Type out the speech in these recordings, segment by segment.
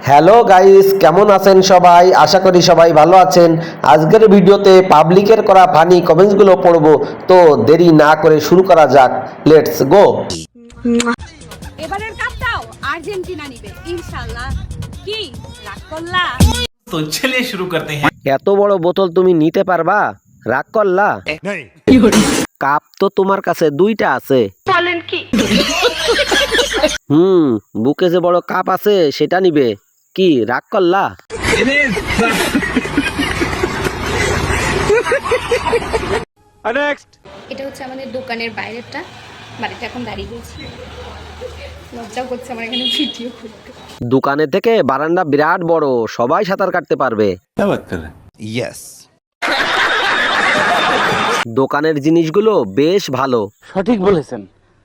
Hello guys, কেমন আছেন সবাই? আশা করি সবাই ভালো আছেন। আজকের ভিডিওতে পাবলিকের করা ফানি কমেন্টসগুলো পড়বো, তো দেরি না করে শুরু করা যাক। Let's go. এবারের কাপটাও আর্জেন্টিনা নিবে ইনশাআল্লাহ। কি রাগ করলা? तो चलिए शुरू करते हैं। এত বড় বোতল তুমি নিতে পারবা? রাগ করলা? কাপ তো তোমার কাছে দুইটা আছে। বলেন কি? বুকে যে বড় কাপ আছে সেটা নিবে। কি রাগ করলা? এটা হচ্ছে আমাদের দোকানের বাইরেরটা। বাড়িতে এখন দাঁড়িয়ে গেছি, লজ্জা করছে আমার এখানে ভিডিও করতে। দোকানের থেকে বারান্দা বিরাট বড়, সবাই সাঁতার কাটতে পারবে। Yes. দোকানের জিনিসগুলো বেশ ভালো। সঠিক বলেছেন,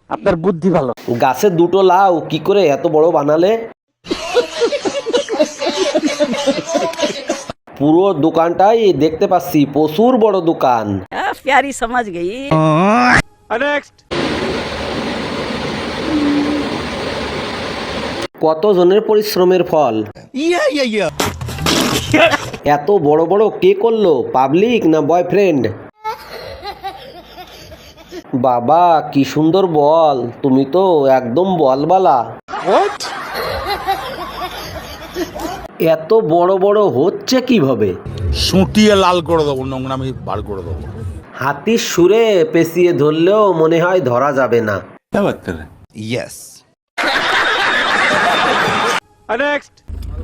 আপনার বুদ্ধি ভালো। গাছে দুটো লাউ কি করে এত বড় বানালে? পুরো দোকানটাই দেখতে পাচ্ছি, প্রচুর বড় দোকান। प्यारी समझ गई। কতজনের পরিশ্রমের ফল। এত বড় বড় কে করলো? পাবলিক না বয়ফ্রেন্ড? বাবা কি সুন্দর বল, তুমি তো একদম বলবালা। এত বড় বড় হচ্ছে কিভাবে? সুটিয়ে লাল করে দেবো, নোংরামি বার করে দেবো। হাতির সুরে পেঁচিয়ে ধরলেও মনে হয় ধরা যাবে না। Yes.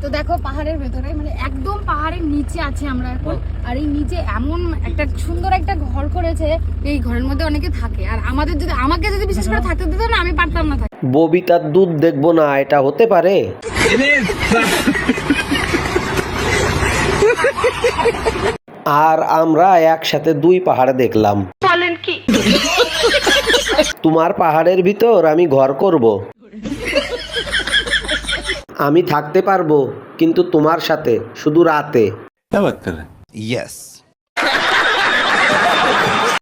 তো দেখো পাহাড়ের ভেতরে, মানে একদম পাহাড়ের নিচে আছি আমরা এখন। আর এই নিচে এমন একটা সুন্দর একটা ঘর করেছে, এই ঘরের মধ্যে অনেকে থাকে। আর আমাকে যদি বিশেষ করে থাকতে দিত না, আমি পারতাম না থাকতে। ববিতার দুধ দেখবো না, এটা হতে পারে? আর আমরা একসাথে দুই পাহাড় দেখলাম। বলেন কি? তোমার পাহাড়ের ভিতর আমি ঘর করব। আমি থাকতে পারবো, কিন্তু তোমার সাথে, শুধু রাতে। Yes.